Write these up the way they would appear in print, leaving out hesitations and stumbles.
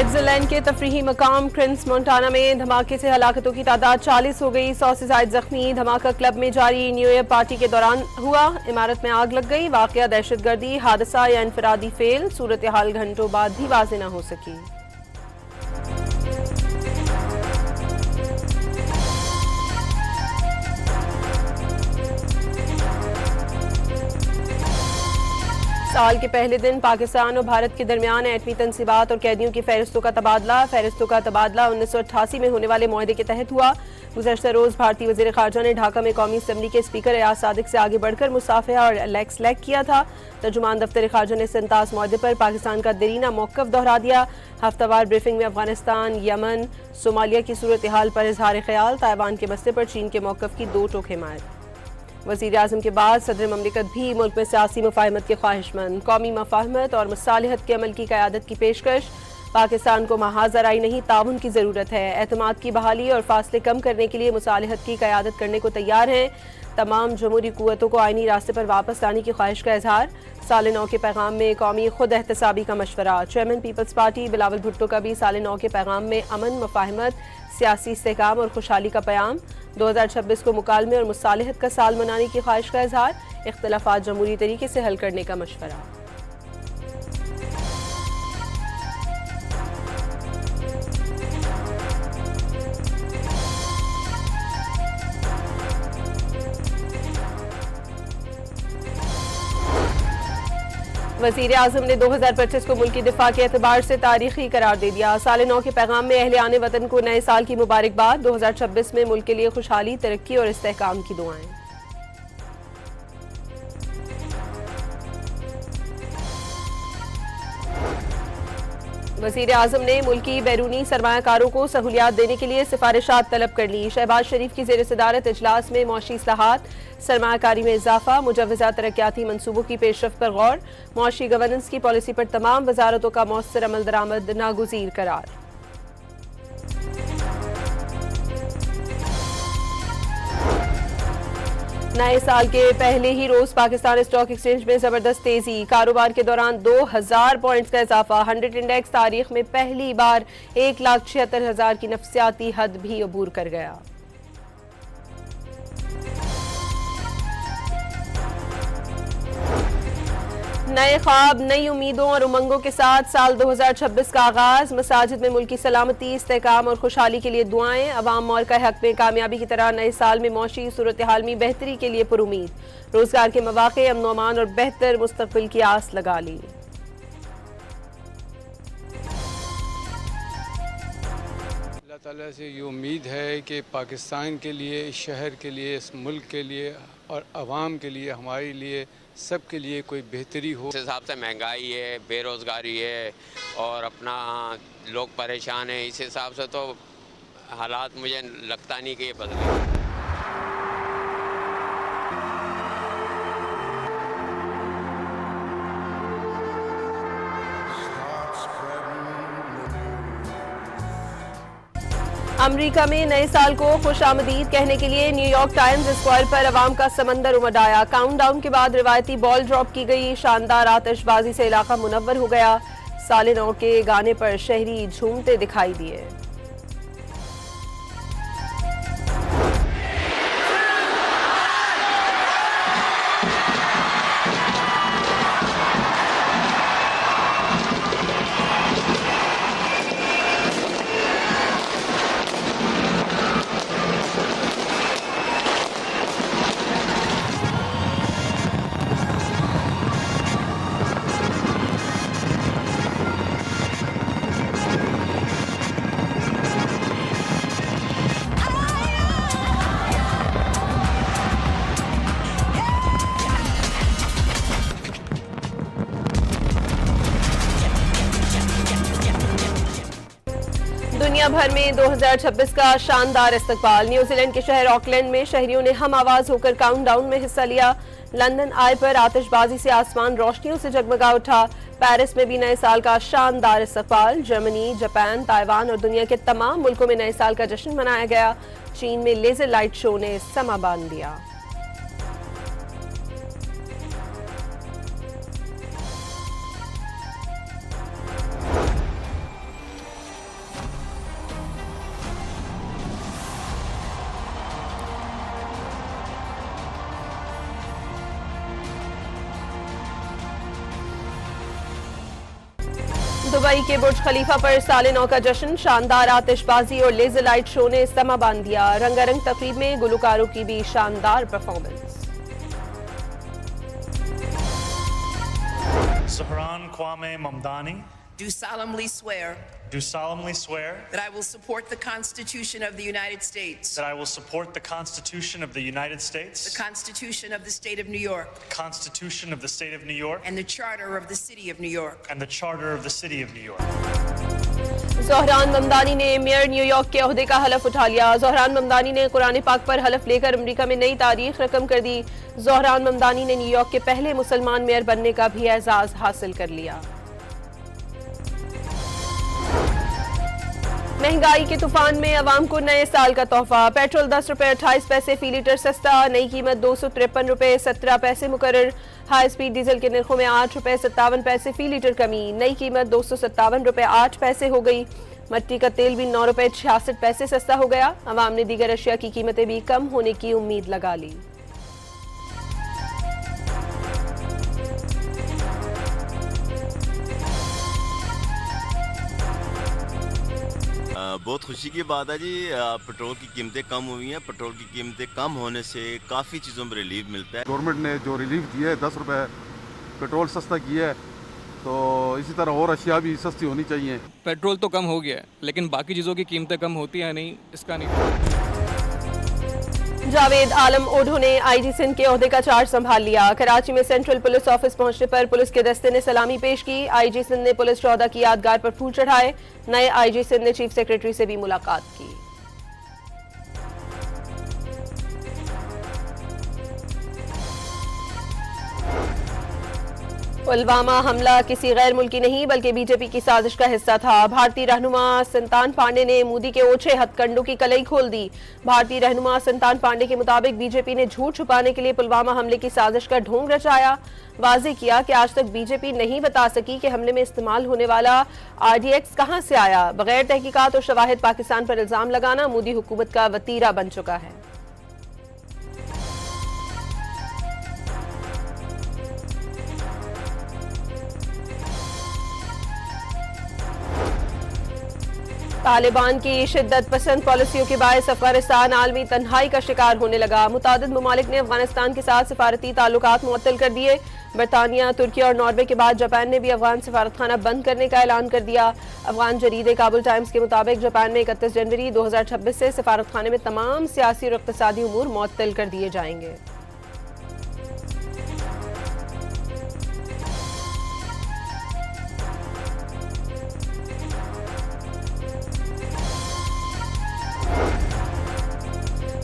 Switzerland के तफरीही मकाम Kranz Montana में धमाके से हलाकतों की तादाद 40 हो गई। 100 से ज्यादा जख्मी। धमाका क्लब में जारी न्यू ईयर पार्टी के दौरान हुआ। इमारत में आग लग गई। वाकया दहशतगर्दी हादसा या इनफरादी फेल, सूरत हाल घंटों बाद भी वाज़ेह न हो सकी। साल के पहले दिन पाकिस्तान और भारत के दरमियान एटमी तनसीबात और कैदियों की फहरिस्तों का तबादला 1988 में होने वाले मुआहदे के तहत हुआ। गुज़श्ता रोज़ भारतीय वज़ीर ख़ारजा ने ढाका में कौमी असम्बली के स्पीकर एयाज सादिक से आगे बढ़कर मुसाफहा और लेग स्लैग किया था। तर्जुमान दफ्तर ख़ारजा ने संतास मुआहदे पर पाकिस्तान का देरीना मौक़िफ़ दोहरा दिया। हफ्तावार ब्रीफिंग में अफगानिस्तान, यमन, सोमालिया की सूरत हाल पर इजहार ख्याल, ताइवान के मसले पर चीन के मौक़िफ़ की दो टोक हिमायत। वज़ीर आज़म के बाद सदर ममलिकत भी मुल्क में सियासी मुफाहमत के ख्वाहिशमंद, कौमी मुफाहमत और मुसालिहत के अमल की क़यादत की पेशकश। पाकिस्तान को महाज ज़राई नहीं ताउन की ज़रूरत है। एतमाद की बहाली और फासले कम करने के लिए मुसालिहत की क़यादत करने को तैयार हैं। तमाम जमहूरी क़ुव्वतों को आइनी रास्ते पर वापस लाने की ख्वाहिश का इजहार। साल नौ के पैगाम में कौमी खुद एहतसाबी का मशवरा। Chairman Peoples Party Bilawal Bhutto का भी साल नौ के पैगाम में अमन, मुफाहमत, सियासी इस्तेहकाम और खुशहाली का प्याम। 2026 को मुकालमे और मुसालिहत का साल मनाने की ख्वाहिश का इजहार। इख्तिलाफात जमहूरी तरीके से हल करने का मशवरा। वज़ीर आज़म ने 2025 को मुल्की दिफा के एतबार से तारीखी करार दे दिया। साल नौ के पैगाम में अहले आने वतन को नए साल की मुबारकबाद। 2026 में मुल्क के लिए खुशहाली, तरक्की और इस्तेहकाम की दुआएं। वज़ीर आज़म ने मुल्की बैरूनी सरमायाकारों को सहूलियात देने के लिए सिफारिशात तलब कर ली। शहबाज शरीफ की ज़ेर सदारत इजलास में मौशी इस्लाहात, सरमायाकारी में इजाफा, मुजव्वज़ा तरक्याती मनसूबों की पेशरफ पर गौर। मौशी गवर्नेंस की पॉलिसी पर तमाम वजारतों का मौसर अमल दरामद नागुज़ीर करार। नए साल के पहले ही रोज पाकिस्तान स्टॉक एक्सचेंज में जबरदस्त तेजी। कारोबार के दौरान 2000 पॉइंट्स का इजाफा। 100 इंडेक्स तारीख में पहली बार 1,76,000 की नफसियाती हद भी अबूर कर गया। नए ख्वाब, नई उम्मीदों और उमंगों के साथ साल 2026 का आगाज। मसाजिद में मुल्की सलामती, इस्तेहकाम और खुशहाली के लिए दुआएं। अवाम मौल का हक में कामयाबी की तरह नए साल में मौशी सूरत हाल में बेहतरी के लिए पुरुमीद। रोजगार के मौके, अमन व अमान और बेहतर मुस्तकबिल की आस लगा ली। अल्लाह ताला से ये उम्मीद है कि पाकिस्तान के लिए, इस शहर के लिए, इस मुल्क के लिए और अवाम के लिए, हमारे लिए, सब के लिए कोई बेहतरी हो। इस हिसाब से महंगाई है, बेरोज़गारी है और अपना लोग परेशान हैं। इस हिसाब से तो हालात मुझे लगता नहीं कि ये बदले। अमेरिका में नए साल को खुशामदीद कहने के लिए न्यूयॉर्क टाइम्स स्क्वायर पर अवाम का समंदर उमड़ आया। काउंटडाउन के बाद रिवायती बॉल ड्रॉप की गई। शानदार आतिशबाजी से इलाका मुनव्वर हो गया। साल नौ के गाने पर शहरी झूमते दिखाई दिए। दुनिया भर में 2026 का शानदार इस्तकबाल। न्यूजीलैंड के शहर ऑकलैंड में शहरियों ने हम आवाज होकर काउंटडाउन में हिस्सा लिया। लंदन आय पर आतिशबाजी से आसमान रोशनियों से जगमगा उठा। पेरिस में भी नए साल का शानदार इस्तकबाल। जर्मनी, जापान, ताइवान और दुनिया के तमाम मुल्कों में नए साल का जश्न मनाया गया। चीन में लेजर लाइट शो ने समा बांध दिया। दुबई के बुर्ज खलीफा पर साल 9 का जश्न, शानदार आतिशबाजी और लेजर लाइट शो ने समा बांध दिया। रंगारंग तकरीब में गुलकारों की भी शानदार performance. Zohran Kwame Mamdani, do solemnly swear do solemnly swear that I will support the Constitution of the United States, that I will support the Constitution of the United States, the Constitution of the State of New York, the Constitution of the State of New York, and the Charter of the City of New York. and the Charter of the City of New York. Zohran Mamdani ने mayor New York के ओहदे का हलफ उठा लिया। ज़ोहरान ममदानी ने कुरान पाक पर हलफ लेकर अमेरिका में नई तारीख रकम कर दी। ज़ोहरान ममदानी ने न्यूयॉर्क के पहले मुसलमान मेयर बनने का भी एजाज हासिल कर लिया। महंगाई के तूफान में अवाम को नए साल का तोहफा। पेट्रोल 10 रुपए 28 पैसे फी लीटर सस्ता, नई कीमत 253 रुपए 17 पैसे मुकर्रर। हाई स्पीड डीजल के निर्खों में 8 रुपए 57 पैसे फी लीटर कमी, नई कीमत 257 रुपए 8 पैसे हो गई। मट्टी का तेल भी 9 रुपए 66 पैसे सस्ता हो गया। अवाम ने दीगर अशिया की कीमतें भी कम होने की उम्मीद लगा ली। बहुत खुशी की बात है जी, पेट्रोल की कीमतें कम हुई हैं। पेट्रोल की कीमतें कम होने से काफ़ी चीज़ों में रिलीफ मिलता है। गवर्नमेंट ने जो रिलीफ दिया है 10 रुपए पेट्रोल सस्ता किया है, तो इसी तरह और अशिया भी सस्ती होनी चाहिए। पेट्रोल तो कम हो गया है, लेकिन बाकी चीज़ों की कीमतें कम होती हैं नहीं, इसका नहीं। जावेद आलम ओढो ने आईजी सिंध के ओहदे का चार्ज संभाल लिया। कराची में सेंट्रल पुलिस ऑफिस पहुंचने पर पुलिस के दस्ते ने सलामी पेश की। आईजी सिंध ने पुलिस चौदह की यादगार पर फूल चढ़ाए। नए आईजी सिंध ने चीफ सेक्रेटरी से भी मुलाकात की। पुलवामा हमला किसी गैर मुल्की नहीं बल्कि बीजेपी की साजिश का हिस्सा था। भारतीय रहनुमा संतान पांडे ने मोदी के ओछे हथकंडों की कलई खोल दी। भारतीय रहनुमा संतान पांडे के मुताबिक बीजेपी ने झूठ छुपाने के लिए पुलवामा हमले की साजिश का ढोंग रचाया। वाज़ेह किया कि आज तक बीजेपी नहीं बता सकी कि हमले में इस्तेमाल होने वाला RDX कहां से आया। बगैर तहकीकात और शवाहिद पाकिस्तान पर इल्जाम लगाना मोदी हुकूमत का वतीरा बन चुका है। तालिबान की शिद्दत पसंद पॉलिसियों के बायस अफगानिस्तान आलमी तन्हाई का शिकार होने लगा। मुतादिद ममालिक ने अफगानिस्तान के साथ सिफारती ताल्लुकात मुअत्तल कर दिए। बरतानिया, तुर्की और नॉर्वे के बाद जापान ने भी अफगान सिफारतखाना बंद करने का ऐलान कर दिया। अफगान जरीदे काबुल टाइम्स के मुताबिक जापान में 31 जनवरी 2026 से सिफारतखाने में तमाम सियासी और इक़्तिसादी उमूर मुअत्तल कर दिए जाएंगे।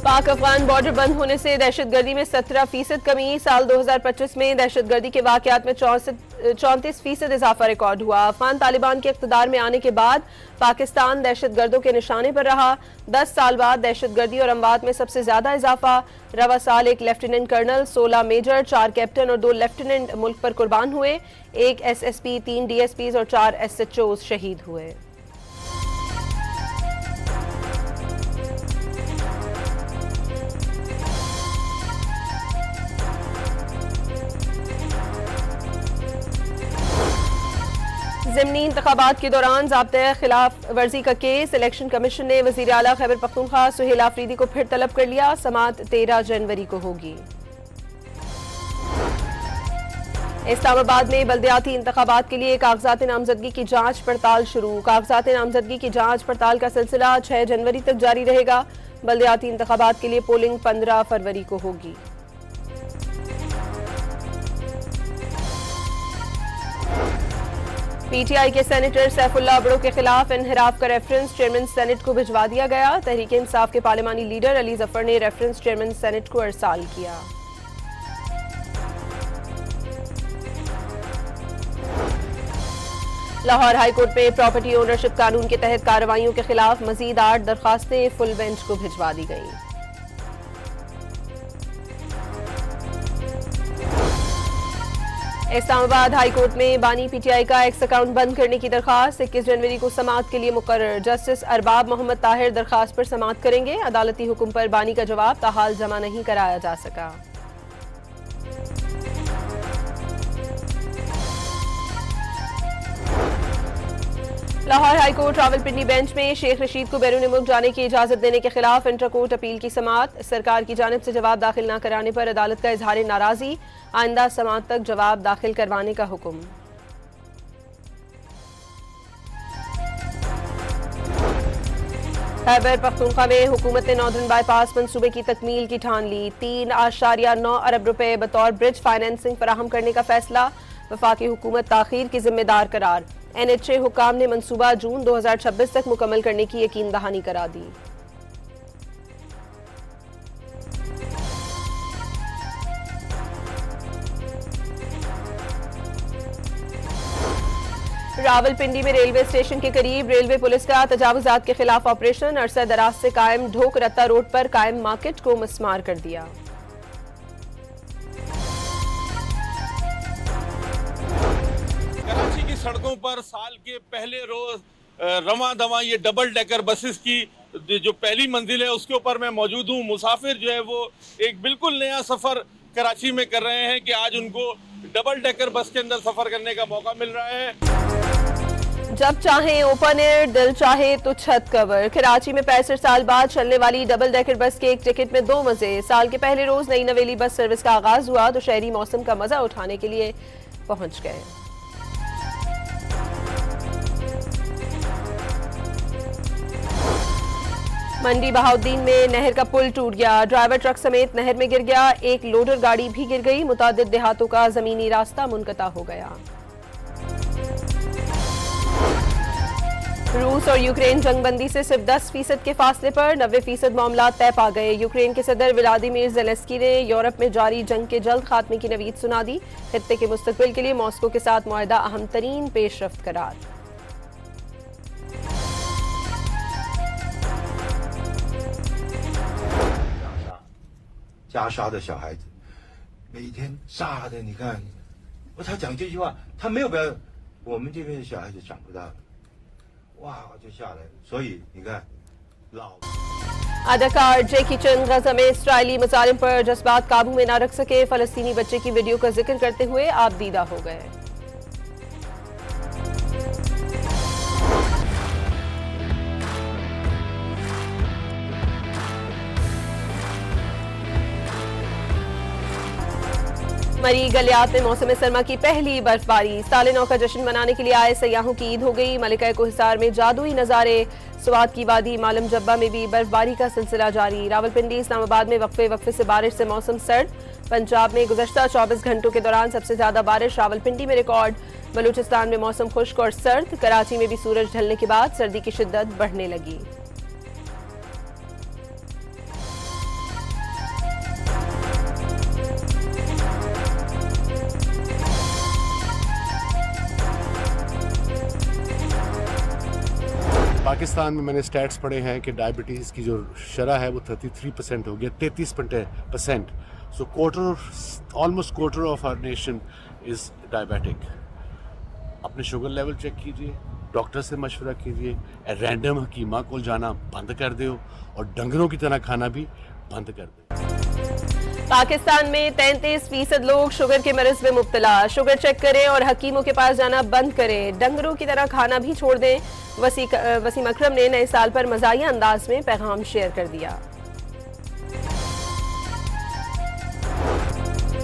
पाक अफगान बॉर्डर बंद होने से दहशतगर्दी में 17% कमी। साल 2025 में दहशतगर्दी के वाकयात में 34% इजाफा रिकॉर्ड हुआ। अफगान तालिबान के इक़्तिदार में आने के बाद पाकिस्तान दहशतगर्दों के निशाने पर रहा। 10 साल बाद दहशतगर्दी और अमवात में सबसे ज्यादा इजाफा। रवा साल 1 लेफ्टिनेंट कर्नल, 16 मेजर, 4 कैप्टन और 2 लेफ्टिनेंट मुल्क पर कुर्बान हुए। 1 SSP, 3 DSPs और 4 SHOs शहीद हुए। ज़िमनी इंतखाबात के दौरान ज़ाब्ते खिलाफ वर्जी का केस। इलेक्शन कमीशन ने वज़ीर आला खैबर पख्तूनख्वा सुहेल आफरीदी को फिर तलब कर लिया। समाअत 13 जनवरी को होगी। इस्लामाबाद में बल्दियाती इंतखाबात के लिए कागजात नामजदगी की जांच पड़ताल शुरू। कागजात नामजदगी की जांच पड़ताल का सिलसिला 6 जनवरी तक जारी रहेगा। बल्दियाती इंतखाबात के लिए पोलिंग 15 फरवरी को होगी। PTI के सेनेटर सैफुल्लाह अबड़ो के खिलाफ इनहिराफ का रेफरेंस चेयरमैन सेनेट को भिजवा दिया गया। तहरीक इंसाफ के पार्लिमानी लीडर अली जफर ने रेफरेंस चेयरमैन सेनेट को अरसाल किया। लाहौर हाईकोर्ट में प्रॉपर्टी ओनरशिप कानून के तहत कार्रवाइयों के खिलाफ मजीद 8 दरखास्तें फुल बेंच को भिजवा दी गईं। इस्लामाबाद हाईकोर्ट में बानी PTI का एक्स अकाउंट बंद करने की दरखास्त 21 जनवरी को समाअत के लिए मुकर्रर। जस्टिस अरबाब मोहम्मद ताहिर दरखास्त पर समाअत करेंगे। अदालती हुक्म पर बानी का जवाब ताहाल जमा नहीं कराया जा सका। लाहौर हाईकोर्ट रावलपिंडी बेंच में शेख रशीद को बैरून मुल्क जाने की इजाजत देने के खिलाफ इंटर कोर्ट अपील की समाअत। सरकार की जानिब से जवाब दाखिल न कराने पर अदालत का इजहार नाराजगी, आइंदा समाअत तक जवाब दाखिल करवाने का हुक्म। खैबर पख्तूनख्वा में हुकूमत ने नॉर्दर्न बाईपास मंसूबे की तकमील की ठान ली। 3.9 अरब रुपए बतौर ब्रिज फाइनेंसिंग फराहम करने का फैसला। वफाकी हुकूमत ताखीर की जिम्मेदार करार। NHA हुकाम ने मंसूबा जून 2026 तक मुकम्मल करने की यकीन दहानी करा दी। रावलपिंडी में रेलवे स्टेशन के करीब रेलवे पुलिस का तजावुजात के खिलाफ ऑपरेशन। अरसा दराज से कायम ढोक रत्ता रोड पर कायम मार्केट को मस्मार कर दिया। कराची की सड़कों पर साल के पहले रोज रवां दवां ये डबल डेकर बसेस की जो पहली मंजिल है उसके ऊपर मैं मौजूद हूँ। मुसाफिर जो है वो एक बिल्कुल नया सफर कराची में कर रहे हैं कि आज उनको डबल डेकर बस के अंदर सफर करने का मौका मिल रहा है। जब चाहे ओपन एयर, दिल चाहे तो छत कवर। कराची में 65 साल बाद चलने वाली डबल डेकर बस के एक टिकट में 2 मजे। साल के पहले रोज नई नवेली बस सर्विस का आगाज हुआ तो शहरी मौसम का मजा उठाने के लिए पहुंच गए। मंडी बहाउद्दीन में नहर का पुल टूट गया। ड्राइवर ट्रक समेत नहर में गिर गया। एक लोडर गाड़ी भी गिर गई। मुतादिद देहातों का जमीनी रास्ता मुनक़ता हो गया। रूस और यूक्रेन जंगबंदी से सिर्फ 10% के फासले पर 90% मामला तय पा गए। यूक्रेन के सदर व्लादिमीर ज़ेलेंस्की ने यूरोप में जारी जंग के जल्द खात्मे की नवीद सुना दी। खित्ते के मुस्तकबिल के लिए मॉस्को के साथ मुआहदा अहम तरीन पेशरफ्त करार।加沙的小孩子，每天炸的，你看，他讲这句话，他没有表演，我们这边的小孩子长不大，哇就下来了，所以你看，老。अदाकार जैकी चैन गजा में इसराइली मुजालिम पर जज्बात काबू में न रख सके। फलस्तीनी बच्चे की वीडियो का जिक्र करते हुए आपदीदा हो गए। मरी गलियात में मौसम सरमा की पहली बर्फबारी। साले नौ का जश्न मनाने के लिए आए सयाहों की ईद हो गई। मलिका कोहिसार में जादुई नजारे। सुवाद की वादी मालम जब्बा में भी बर्फबारी का सिलसिला जारी। रावलपिंडी इस्लामाबाद में वक्फे से बारिश से मौसम सर्द। पंजाब में गुज़श्ता 24 घंटों के दौरान सबसे ज्यादा बारिश रावलपिंडी में रिकॉर्ड। बलूचिस्तान में मौसम खुश्क और सर्द। कराची में भी सूरज ढलने के बाद सर्दी की शिद्दत बढ़ने लगी। पाकिस्तान में मैंने स्टैट्स पढ़े हैं कि डायबिटीज़ की जो शरह है वो 33% हो गया, 33%। So almost quarter of our nation is diabetic. अपने शुगर लेवल चेक कीजिए, डॉक्टर से मशवरा कीजिए, रैंडम हकीमा को जाना बंद कर दो और डंगरों की तरह खाना भी बंद कर दो। पाकिस्तान में 33% लोग शुगर के मर्ज में मुब्तला। शुगर चेक करें और हकीमों के पास जाना बंद करें। डंगरों की तरह खाना भी छोड़ दें। वसीम अकरम ने नए साल पर मज़ाहिया अंदाज में पैगाम शेयर कर दिया।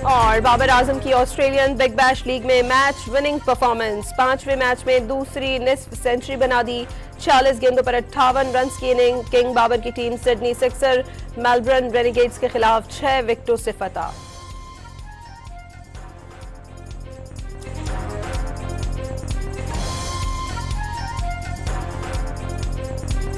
और बाबर आजम की ऑस्ट्रेलियन बिग बैश लीग में मैच विनिंग परफॉर्मेंस। 5वें मैच में दूसरी निस्फ सेंचुरी बना दी। 46 गेंदों पर 58 रन की इनिंग। किंग बाबर की team Sydney sixer Melbourne Renegades के खिलाफ 6 विकेटों से फतह।